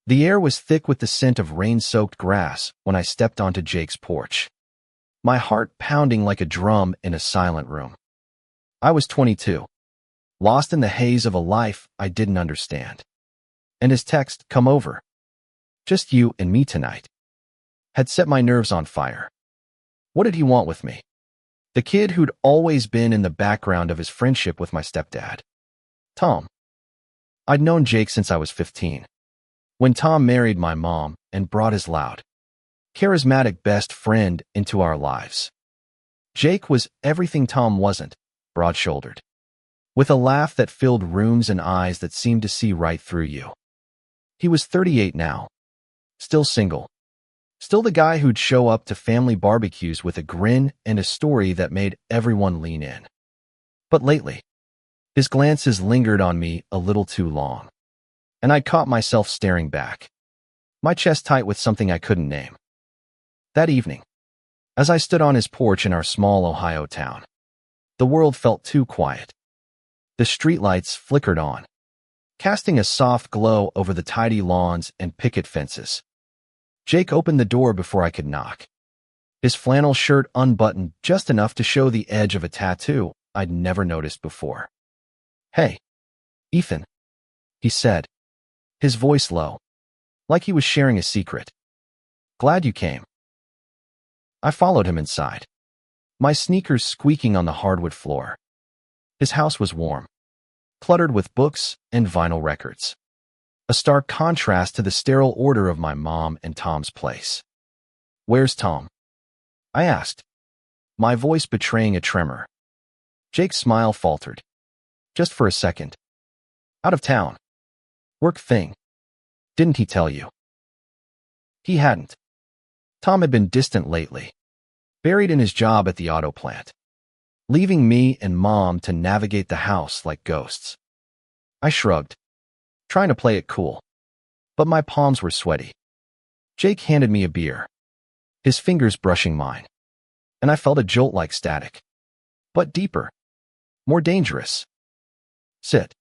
The air was thick with the scent of rain-soaked grass when I stepped onto Jake's porch, my heart pounding like a drum in a silent room. I was 22, lost in the haze of a life I didn't understand. And his text, "Come over. Just you and me tonight," had set my nerves on fire. What did he want with me? The kid who'd always been in the background of his friendship with my stepdad, Tom. I'd known Jake since I was 15, when Tom married my mom and brought his loud, charismatic best friend into our lives. Jake was everything Tom wasn't, broad-shouldered, with a laugh that filled rooms and eyes that seemed to see right through you. He was 38 now, still single, still the guy who'd show up to family barbecues with a grin and a story that made everyone lean in. But lately, his glances lingered on me a little too long, and I caught myself staring back, my chest tight with something I couldn't name. That evening, as I stood on his porch in our small Ohio town, the world felt too quiet. The streetlights flickered on, casting a soft glow over the tidy lawns and picket fences. Jake opened the door before I could knock, his flannel shirt unbuttoned just enough to show the edge of a tattoo I'd never noticed before. "Hey, Ethan," he said, his voice low, like he was sharing a secret. "Glad you came." I followed him inside, my sneakers squeaking on the hardwood floor. His house was warm, cluttered with books and vinyl records, a stark contrast to the sterile order of my mom and Tom's place. "Where's Tom?" I asked, my voice betraying a tremor. Jake's smile faltered, just for a second. "Out of town. Work thing. Didn't he tell you?" He hadn't. Tom had been distant lately, buried in his job at the auto plant, leaving me and Mom to navigate the house like ghosts. I shrugged, trying to play it cool, but my palms were sweaty. Jake handed me a beer, his fingers brushing mine, and I felt a jolt like static, but deeper, more dangerous. "Sit,"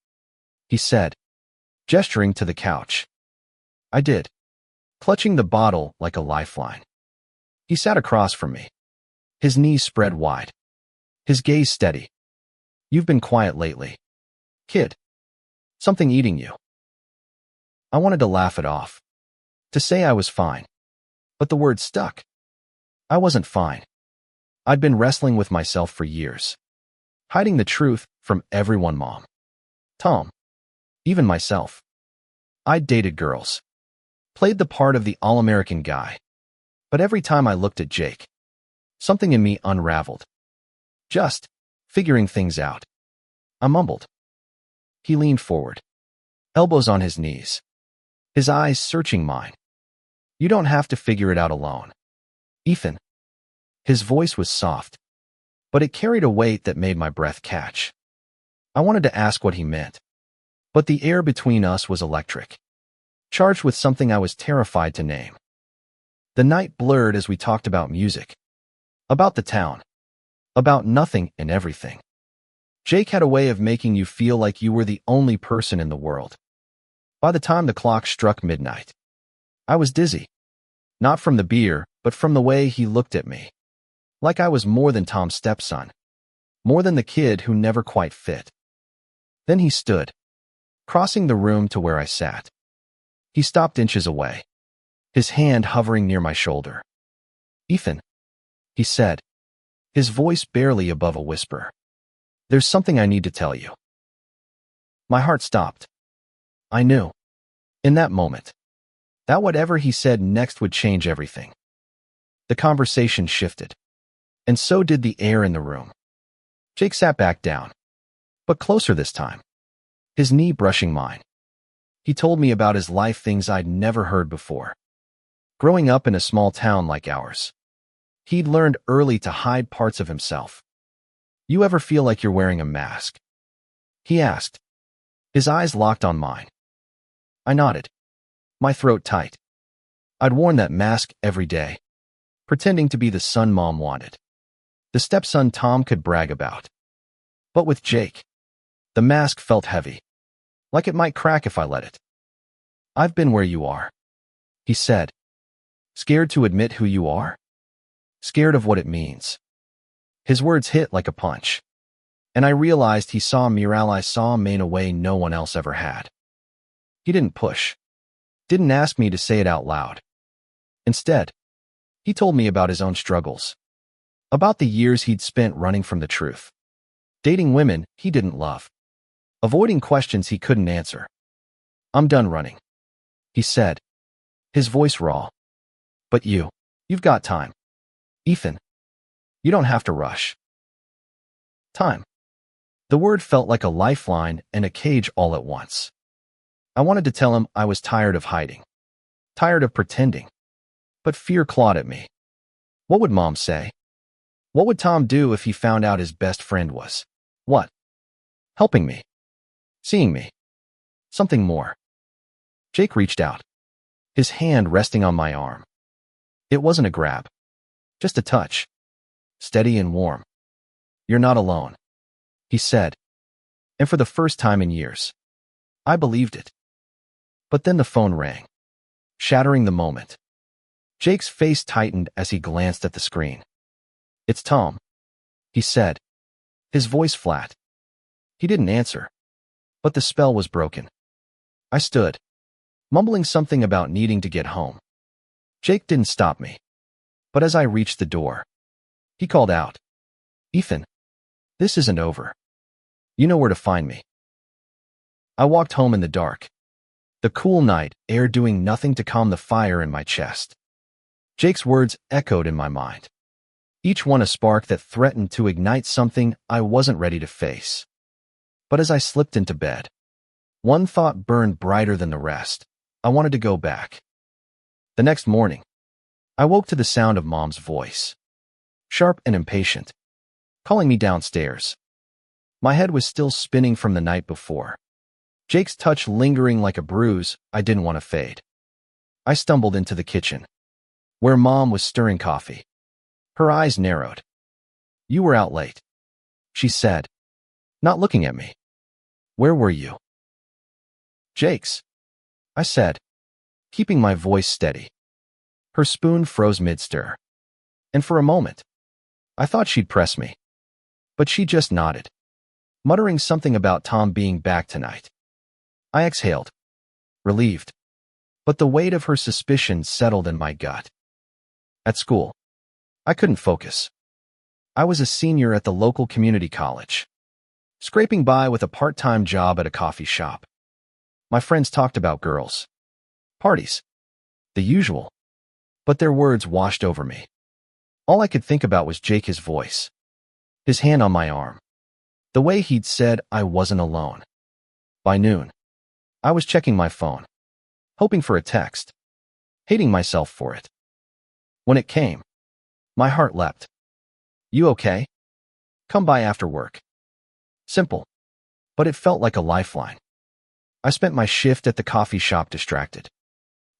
he said, gesturing to the couch. I did, clutching the bottle like a lifeline. He sat across from me, his knees spread wide, his gaze steady. "You've been quiet lately, kid. Something eating you." I wanted to laugh it off, to say I was fine, but the word stuck. I wasn't fine. I'd been wrestling with myself for years, hiding the truth from everyone, Mom, Tom, even myself. I'd dated girls, played the part of the all-American guy, but every time I looked at Jake, something in me unraveled. "Just figuring things out," I mumbled. He leaned forward, elbows on his knees, his eyes searching mine. "You don't have to figure it out alone, Ethan." His voice was soft, but it carried a weight that made my breath catch. I wanted to ask what he meant, but the air between us was electric, charged with something I was terrified to name. The night blurred as we talked about music, about the town, about nothing and everything. Jake had a way of making you feel like you were the only person in the world. By the time the clock struck midnight, I was dizzy, not from the beer, but from the way he looked at me, like I was more than Tom's stepson, more than the kid who never quite fit. Then he stood, crossing the room to where I sat. He stopped inches away, his hand hovering near my shoulder. "Ethan," he said, his voice barely above a whisper. "There's something I need to tell you." My heart stopped. I knew, in that moment, that whatever he said next would change everything. The conversation shifted, and so did the air in the room. Jake sat back down, but closer this time, his knee brushing mine. He told me about his life, things I'd never heard before. Growing up in a small town like ours, he'd learned early to hide parts of himself. "You ever feel like you're wearing a mask?" he asked, his eyes locked on mine. I nodded, my throat tight. I'd worn that mask every day, pretending to be the son Mom wanted, the stepson Tom could brag about. But with Jake, the mask felt heavy, like it might crack if I let it. I've been where you are, he said. Scared to admit who you are? Scared of what it means. His words hit like a punch, and I realized he saw me in a way no one else ever had. He didn't push, didn't ask me to say it out loud. Instead, he told me about his own struggles, about the years he'd spent running from the truth, dating women he didn't love, avoiding questions he couldn't answer. I'm done running, he said, his voice raw. But you've got time. Ethan, you don't have to rush. Time. The word felt like a lifeline and a cage all at once. I wanted to tell him I was tired of hiding, tired of pretending, but fear clawed at me. What would Mom say? What would Tom do if he found out his best friend was, what? Helping me. Seeing me. Something more. Jake reached out, his hand resting on my arm. It wasn't a grab, just a touch, steady and warm. You're not alone, he said, and for the first time in years, I believed it. But then the phone rang, shattering the moment. Jake's face tightened as he glanced at the screen. It's Tom, he said, his voice flat. He didn't answer, but the spell was broken. I stood, mumbling something about needing to get home. Jake didn't stop me, but as I reached the door, he called out, Ethan, this isn't over. You know where to find me. I walked home in the dark, the cool night air doing nothing to calm the fire in my chest. Jake's words echoed in my mind, each one a spark that threatened to ignite something I wasn't ready to face. But as I slipped into bed, one thought burned brighter than the rest. I wanted to go back. The next morning, I woke to the sound of Mom's voice, sharp and impatient, calling me downstairs. My head was still spinning from the night before, Jake's touch lingering like a bruise I didn't want to fade. I stumbled into the kitchen, where Mom was stirring coffee. Her eyes narrowed. You were out late, she said, not looking at me. Where were you? Jake's, I said, keeping my voice steady. Her spoon froze mid-stir, and for a moment, I thought she'd press me. But she just nodded, muttering something about Tom being back tonight. I exhaled, relieved, but the weight of her suspicion settled in my gut. At school, I couldn't focus. I was a senior at the local community college, scraping by with a part-time job at a coffee shop. My friends talked about girls, parties, the usual, but their words washed over me. All I could think about was Jake, his voice, his hand on my arm, the way he'd said I wasn't alone. By noon, I was checking my phone, hoping for a text, hating myself for it. When it came, my heart leapt. You okay? Come by after work. Simple, but it felt like a lifeline. I spent my shift at the coffee shop distracted,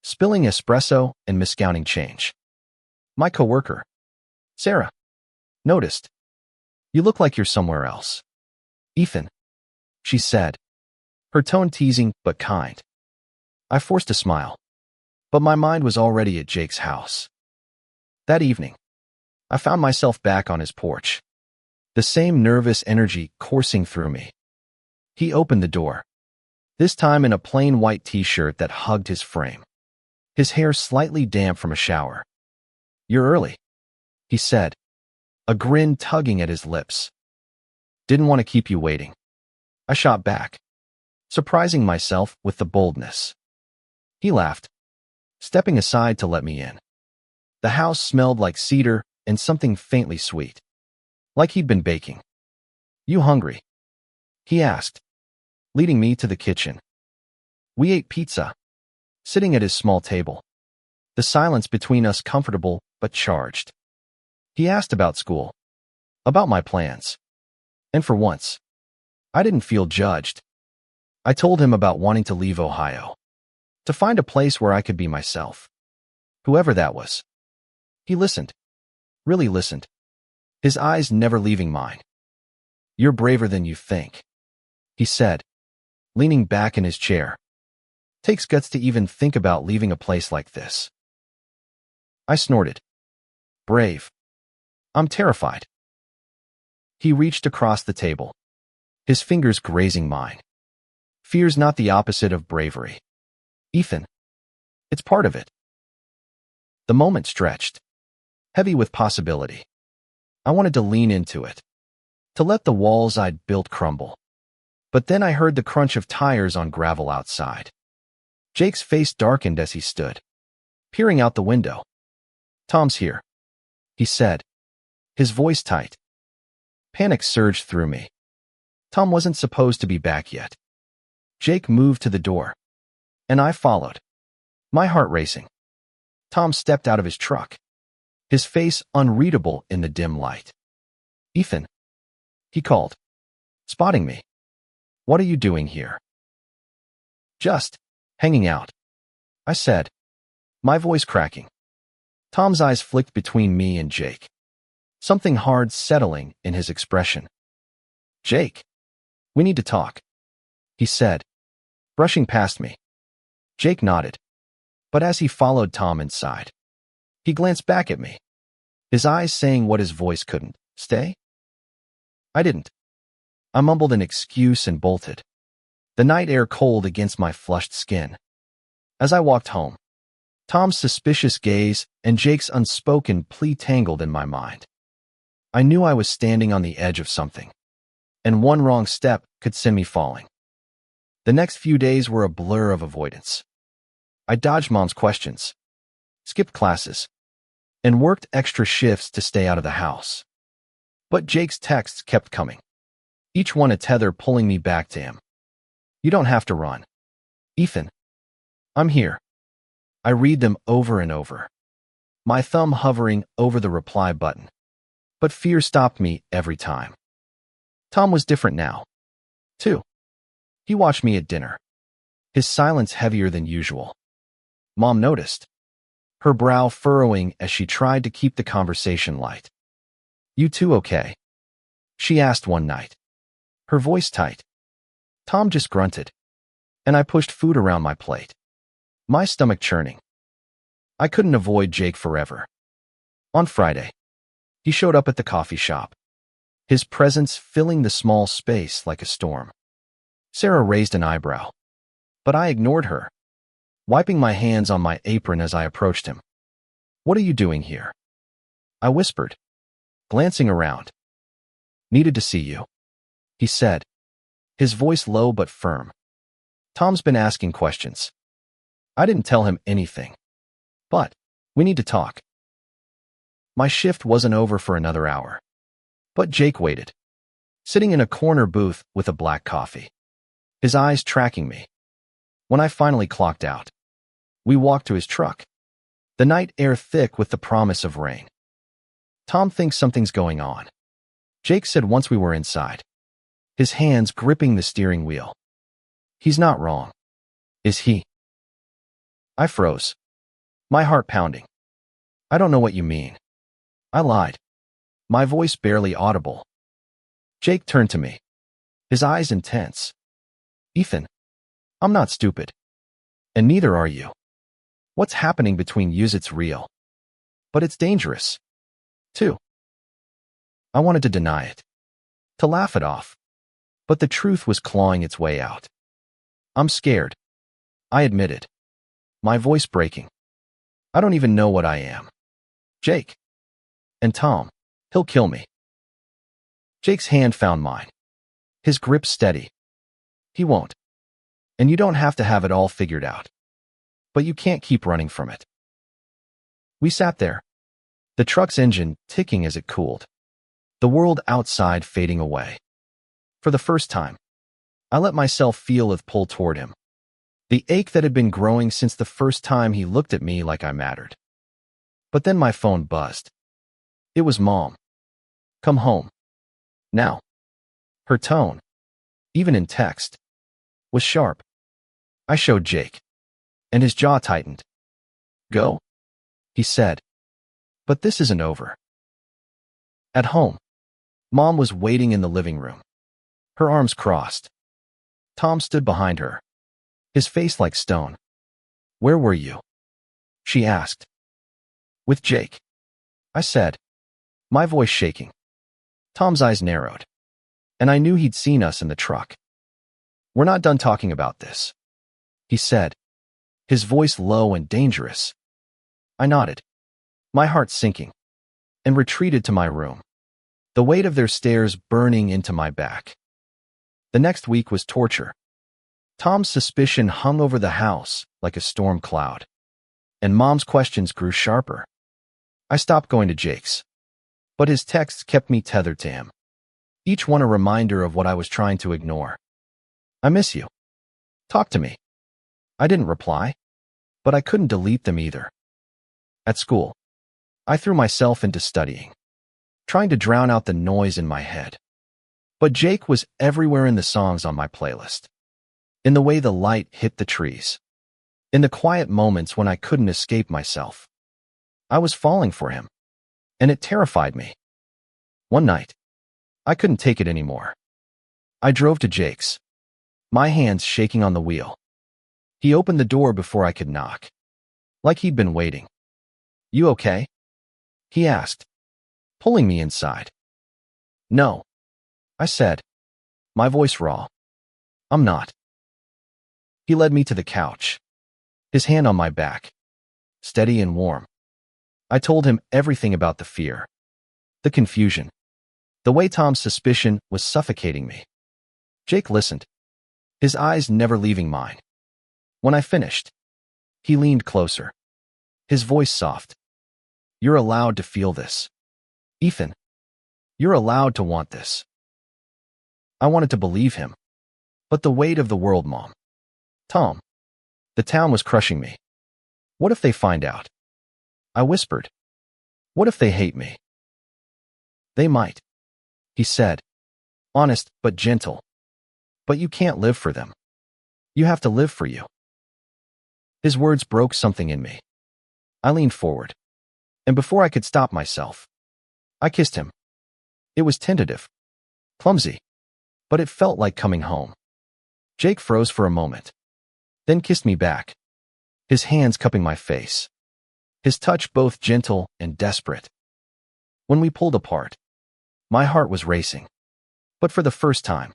spilling espresso and miscounting change. My coworker, Sarah, noticed. You look like you're somewhere else. Ethan, she said, her tone teasing but kind. I forced a smile, but my mind was already at Jake's house. That evening, I found myself back on his porch, the same nervous energy coursing through me. He opened the door, this time in a plain white t-shirt that hugged his frame, his hair slightly damp from a shower. You're early, he said, a grin tugging at his lips. Didn't want to keep you waiting. I shot back, surprising myself with the boldness. He laughed, stepping aside to let me in. The house smelled like cedar and something faintly sweet, like he'd been baking. You hungry? He asked, leading me to the kitchen. We ate pizza, sitting at his small table, the silence between us comfortable but charged. He asked about school, about my plans, and for once, I didn't feel judged. I told him about wanting to leave Ohio, to find a place where I could be myself, whoever that was. He listened, really listened, his eyes never leaving mine. You're braver than you think, he said, leaning back in his chair. Takes guts to even think about leaving a place like this. I snorted. Brave. I'm terrified. He reached across the table, his fingers grazing mine. Fear's not the opposite of bravery. Ethan. It's part of it. The moment stretched, heavy with possibility. I wanted to lean into it, to let the walls I'd built crumble. But then I heard the crunch of tires on gravel outside. Jake's face darkened as he stood, peering out the window. Tom's here, he said, his voice tight. Panic surged through me. Tom wasn't supposed to be back yet. Jake moved to the door, and I followed, my heart racing. Tom stepped out of his truck, his face unreadable in the dim light. Ethan, he called, spotting me. What are you doing here? Just hanging out, I said, my voice cracking. Tom's eyes flicked between me and Jake, something hard settling in his expression. Jake, we need to talk, he said, brushing past me. Jake nodded, but as he followed Tom inside, he glanced back at me, his eyes saying what his voice couldn't. Stay? I didn't. I mumbled an excuse and bolted, the night air cold against my flushed skin. As I walked home, Tom's suspicious gaze and Jake's unspoken plea tangled in my mind. I knew I was standing on the edge of something, and one wrong step could send me falling. The next few days were a blur of avoidance. I dodged Mom's questions, skipped classes, and worked extra shifts to stay out of the house. But Jake's texts kept coming, each one a tether pulling me back to him. You don't have to run, Ethan. I'm here. I read them over and over, my thumb hovering over the reply button. But fear stopped me every time. Tom was different now, too. He watched me at dinner, his silence heavier than usual. Mom noticed, her brow furrowing as she tried to keep the conversation light. You two okay? She asked one night, her voice tight. Tom just grunted, and I pushed food around my plate, my stomach churning. I couldn't avoid Jake forever. On Friday, he showed up at the coffee shop, his presence filling the small space like a storm. Sarah raised an eyebrow, but I ignored her, wiping my hands on my apron as I approached him. What are you doing here? I whispered, glancing around. Needed to see you, he said, his voice low but firm. Tom's been asking questions. I didn't tell him anything, but we need to talk. My shift wasn't over for another hour, but Jake waited, sitting in a corner booth with a black coffee, his eyes tracking me. When I finally clocked out, we walked to his truck, the night air thick with the promise of rain. Tom thinks something's going on, Jake said once we were inside, his hands gripping the steering wheel. He's not wrong, is he? I froze, my heart pounding. I don't know what you mean. I lied, my voice barely audible. Jake turned to me, his eyes intense. Ethan, I'm not stupid. And neither are you. What's happening between yous, it's real. But it's dangerous, too. I wanted to deny it, to laugh it off. But the truth was clawing its way out. I'm scared, I admitted, my voice breaking. I don't even know what I am. Jake. And Tom, he'll kill me. Jake's hand found mine, his grip steady. He won't. And you don't have to have it all figured out. But you can't keep running from it. We sat there, the truck's engine ticking as it cooled, the world outside fading away. For the first time, I let myself feel a pull toward him, the ache that had been growing since the first time he looked at me like I mattered. But then my phone buzzed. It was Mom. Come home. Now. Her tone, even in text, was sharp. I showed Jake, and his jaw tightened. Go, he said. But this isn't over. At home, Mom was waiting in the living room, her arms crossed. Tom stood behind her, his face like stone. "Where were you?" she asked. "With Jake," I said, my voice shaking. Tom's eyes narrowed, and I knew he'd seen us in the truck. "We're not done talking about this," he said, his voice low and dangerous. I nodded, my heart sinking, and retreated to my room, the weight of their stares burning into my back. The next week was torture. Tom's suspicion hung over the house like a storm cloud, and Mom's questions grew sharper. I stopped going to Jake's, but his texts kept me tethered to him, each one a reminder of what I was trying to ignore. "I miss you. Talk to me." I didn't reply, but I couldn't delete them either. At school, I threw myself into studying, trying to drown out the noise in my head. But Jake was everywhere in the songs on my playlist, in the way the light hit the trees, in the quiet moments when I couldn't escape myself. I was falling for him, and it terrified me. One night, I couldn't take it anymore. I drove to Jake's, my hands shaking on the wheel. He opened the door before I could knock, like he'd been waiting. "You okay?" he asked, pulling me inside. "No," I said, my voice raw. "I'm not." He led me to the couch, his hand on my back, steady and warm. I told him everything about the fear, the confusion, the way Tom's suspicion was suffocating me. Jake listened, his eyes never leaving mine. When I finished, he leaned closer, his voice soft. "You're allowed to feel this, Ethan. You're allowed to want this." I wanted to believe him, but the weight of the world, Mom, Tom, the town was crushing me. "What if they find out?" I whispered. "What if they hate me?" "They might," he said, honest but gentle. "But you can't live for them. You have to live for you." His words broke something in me. I leaned forward, and before I could stop myself, I kissed him. It was tentative, clumsy, but it felt like coming home. Jake froze for a moment, then kissed me back, his hands cupping my face, his touch both gentle and desperate. When we pulled apart, my heart was racing, but for the first time,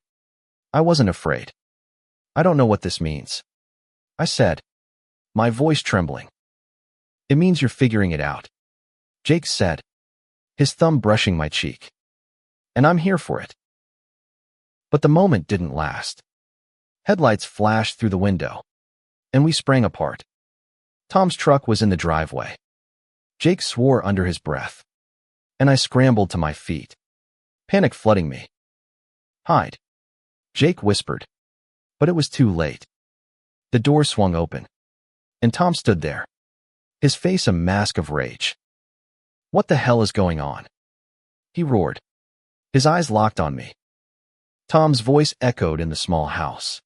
I wasn't afraid. "I don't know what this means," I said, my voice trembling. "It means you're figuring it out," Jake said, his thumb brushing my cheek. "And I'm here for it." But the moment didn't last. Headlights flashed through the window, and we sprang apart. Tom's truck was in the driveway. Jake swore under his breath, and I scrambled to my feet, panic flooding me. "Hide," Jake whispered, but it was too late. The door swung open, and Tom stood there, his face a mask of rage. "What the hell is going on?" he roared, his eyes locked on me. Tom's voice echoed in the small house,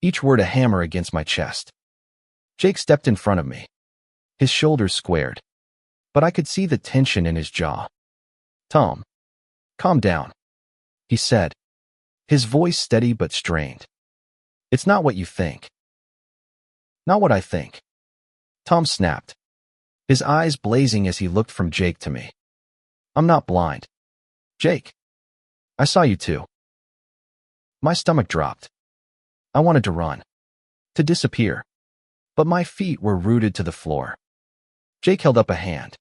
each word a hammer against my chest. Jake stepped in front of me, his shoulders squared, but I could see the tension in his jaw. "Tom, calm down," he said, his voice steady but strained. "It's not what you think." "Not what I think," Tom snapped, his eyes blazing as he looked from Jake to me. "I'm not blind. Jake, I saw you too." My stomach dropped. I wanted to run, to disappear, but my feet were rooted to the floor. Jake held up a hand,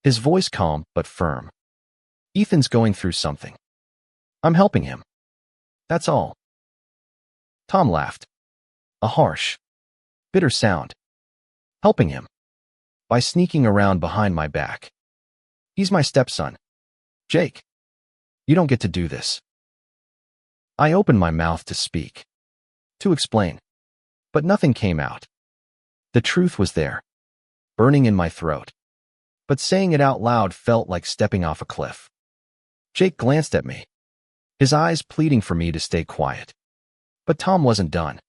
his voice calm but firm. "Ethan's going through something. I'm helping him. That's all." Tom laughed, a harsh, bitter sound. "Helping him? By sneaking around behind my back. He's my stepson. Jake, you don't get to do this." I opened my mouth to speak, to explain, but nothing came out. The truth was there, burning in my throat, but saying it out loud felt like stepping off a cliff. Jake glanced at me, his eyes pleading for me to stay quiet. But Tom wasn't done.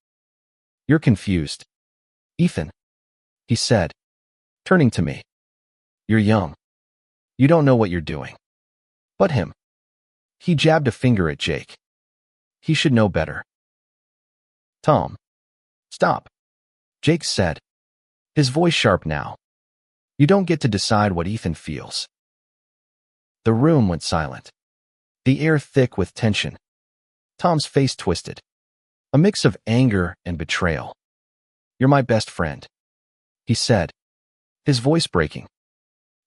"You're confused, Ethan," he said, turning to me. "You're young. You don't know what you're doing." "But him." He jabbed a finger at Jake. "He should know better." "Tom, Stop, Jake said, his voice sharp now. You don't get to decide what Ethan feels. The room went silent, the air thick with tension. Tom's face twisted, a mix of anger and betrayal. You're my best friend, he said, his voice breaking.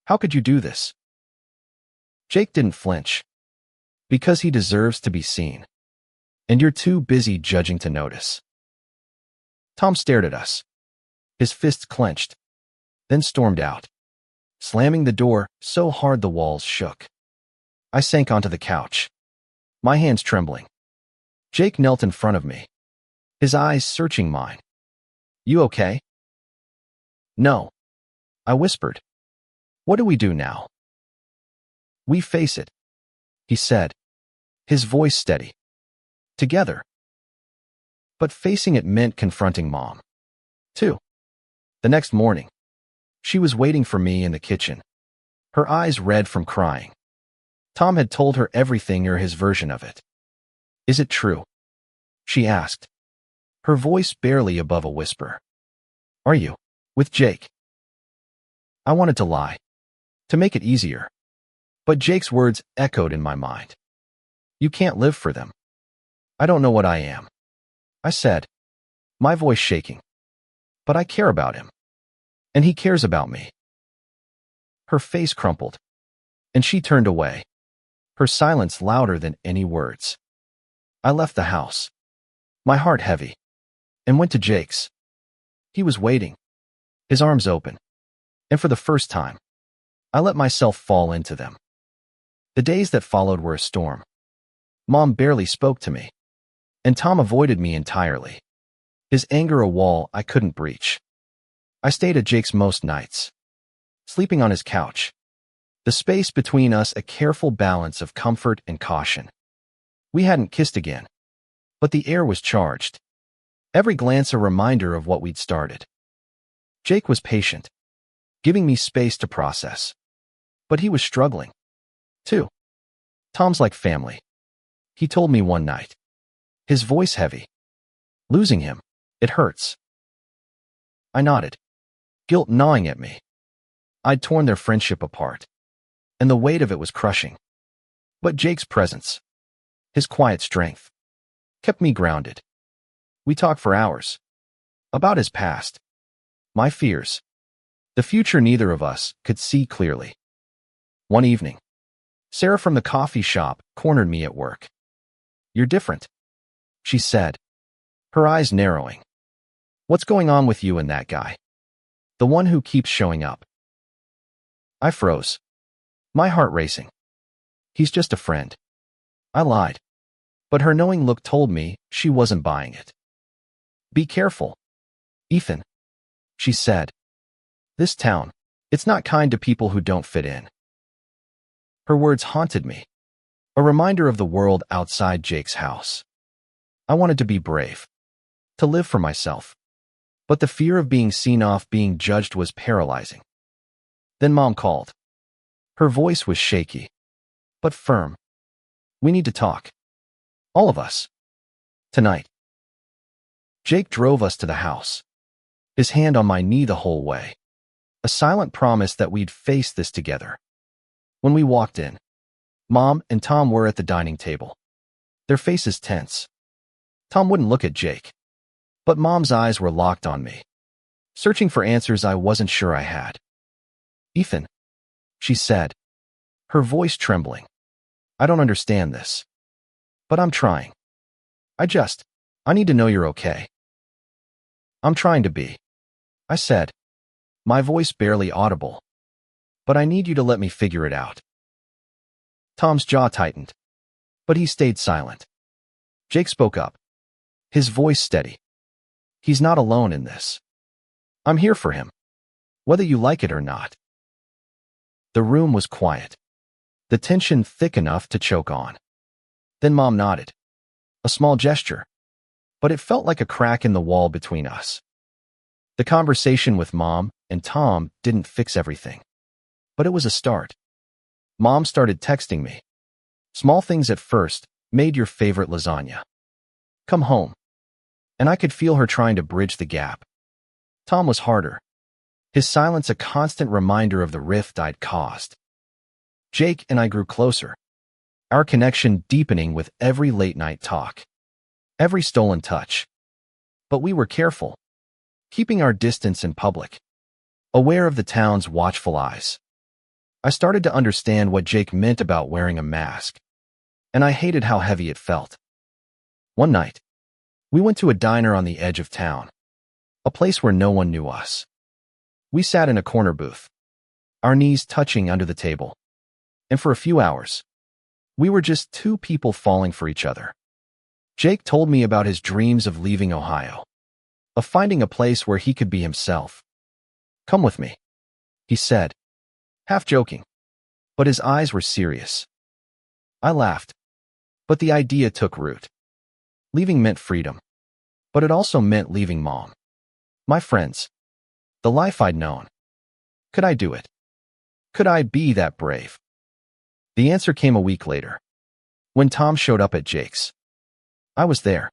How could you do this? Jake didn't flinch. Because he deserves to be seen. And you're too busy judging to notice. Tom stared at us, his fists clenched, then stormed out, slamming the door so hard the walls shook. I sank onto the couch, my hands trembling. Jake knelt in front of me, his eyes searching mine. You okay? No, I whispered. What do we do now? We face it, he said, his voice steady. Together. But facing it meant confronting Mom, too. The next morning, she was waiting for me in the kitchen, her eyes red from crying. Tom had told her everything or his version of it. Is it true? She asked, her voice barely above a whisper. Are you with Jake? I wanted to lie, to make it easier. But Jake's words echoed in my mind. You can't live for them. I don't know what I am, I said, my voice shaking. But I care about him. And he cares about me. Her face crumpled, and she turned away, her silence louder than any words. I left the house, my heart heavy, and went to Jake's. He was waiting, his arms open, and for the first time, I let myself fall into them. The days that followed were a storm. Mom barely spoke to me, and Tom avoided me entirely, his anger a wall I couldn't breach. I stayed at Jake's most nights, sleeping on his couch, the space between us a careful balance of comfort and caution. We hadn't kissed again, but the air was charged, every glance a reminder of what we'd started. Jake was patient, giving me space to process, but he was struggling, too. Tom's like family, he told me one night, his voice heavy. Losing him, it hurts. I nodded, guilt gnawing at me. I'd torn their friendship apart, and the weight of it was crushing. But Jake's presence, his quiet strength, kept me grounded. We talked for hours, about his past, my fears, the future neither of us could see clearly. One evening, Sarah from the coffee shop cornered me at work. You're different, she said, her eyes narrowing. What's going on with you and that guy? The one who keeps showing up. I froze, my heart racing. He's just a friend. I lied, but her knowing look told me she wasn't buying it. Be careful, Ethan, she said. This town, it's not kind to people who don't fit in. Her words haunted me, a reminder of the world outside Jake's house. I wanted to be brave, to live for myself, but the fear of being seen off, being judged was paralyzing. Then Mom called. Her voice was shaky, but firm. We need to talk. All of us. Tonight. Jake drove us to the house, his hand on my knee the whole way, a silent promise that we'd face this together. When we walked in, Mom and Tom were at the dining table, their faces tense. Tom wouldn't look at Jake, but Mom's eyes were locked on me, searching for answers I wasn't sure I had. Ethan, she said, her voice trembling. I don't understand this, but I'm trying. I need to know you're okay. I'm trying to be, I said, my voice barely audible, but I need you to let me figure it out. Tom's jaw tightened, but he stayed silent. Jake spoke up, his voice steady. He's not alone in this. I'm here for him, whether you like it or not. The room was quiet, the tension thick enough to choke on. Then Mom nodded, a small gesture, but it felt like a crack in the wall between us. The conversation with Mom and Tom didn't fix everything, but it was a start. Mom started texting me. Small things at first, made your favorite lasagna. Come home. and I could feel her trying to bridge the gap. Tom was harder, his silence a constant reminder of the rift I'd caused. Jake and I grew closer, our connection deepening with every late-night talk, every stolen touch. But we were careful, keeping our distance in public, aware of the town's watchful eyes. I started to understand what Jake meant about wearing a mask, and I hated how heavy it felt. One night, we went to a diner on the edge of town, a place where no one knew us. We sat in a corner booth, our knees touching under the table, and for a few hours, we were just two people falling for each other. Jake told me about his dreams of leaving Ohio, of finding a place where he could be himself. "Come with me," he said, half joking, but his eyes were serious. I laughed, but the idea took root. Leaving meant freedom, but it also meant leaving Mom, my friends, the life I'd known. Could I do it? Could I be that brave? The answer came a week later, when Tom showed up at Jake's. I was there,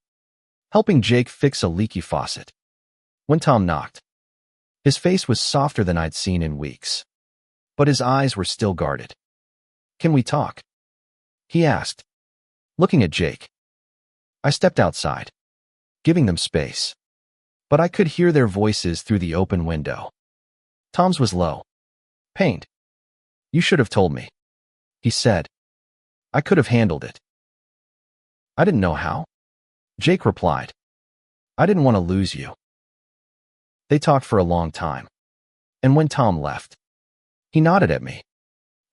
helping Jake fix a leaky faucet. When Tom knocked, his face was softer than I'd seen in weeks, but his eyes were still guarded. "Can we talk?" he asked, looking at Jake. I stepped outside, giving them space, but I could hear their voices through the open window. Tom's was low, pained. "You should have told me," he said. "I could have handled it." "I didn't know how," Jake replied. "I didn't want to lose you." They talked for a long time, and when Tom left, he nodded at me,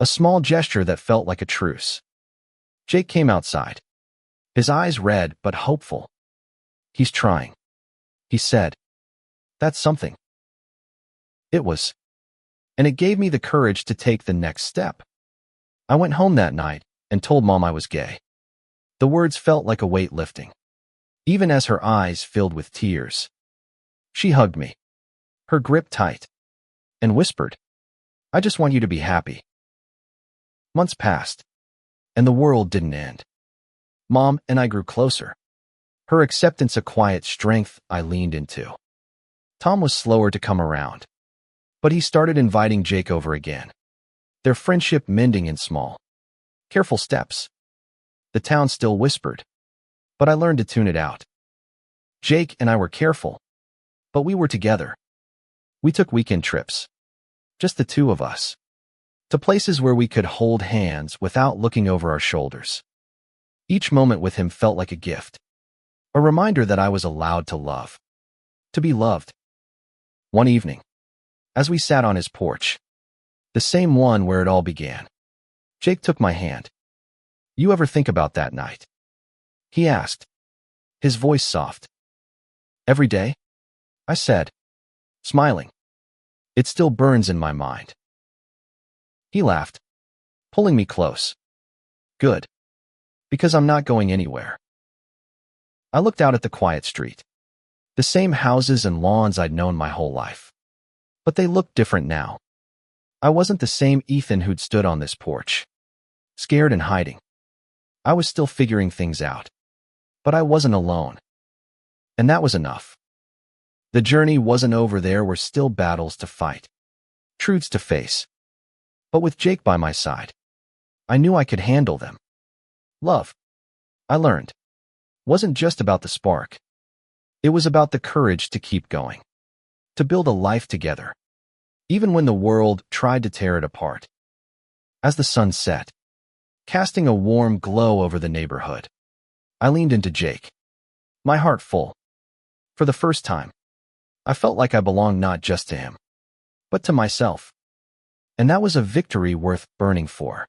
a small gesture that felt like a truce. Jake came outside, his eyes red but hopeful. "He's trying," he said. "That's something." It was, and it gave me the courage to take the next step. I went home that night and told Mom I was gay. The words felt like a weight lifting, even as her eyes filled with tears. She hugged me, her grip tight, and whispered, "I just want you to be happy." Months passed, and the world didn't end. Mom and I grew closer, her acceptance a quiet strength I leaned into. Tom was slower to come around, but he started inviting Jake over again, their friendship mending in small, careful steps. The town still whispered, but I learned to tune it out. Jake and I were careful, but we were together. We took weekend trips, just the two of us, to places where we could hold hands without looking over our shoulders. Each moment with him felt like a gift, a reminder that I was allowed to love, to be loved. One evening, as we sat on his porch, the same one where it all began, Jake took my hand. "You ever think about that night?" he asked, his voice soft. "Every day," I said, smiling. "It still burns in my mind." He laughed, pulling me close. "Good, because I'm not going anywhere." I looked out at the quiet street, the same houses and lawns I'd known my whole life. But they looked different now. I wasn't the same Ethan who'd stood on this porch, scared and hiding. I was still figuring things out, but I wasn't alone. And that was enough. The journey wasn't over. There were still battles to fight, truths to face. But with Jake by my side, I knew I could handle them. Love, I learned, wasn't just about the spark. It was about the courage to keep going, to build a life together, even when the world tried to tear it apart. As the sun set, casting a warm glow over the neighborhood, I leaned into Jake, my heart full. For the first time, I felt like I belonged not just to him, but to myself. And that was a victory worth burning for.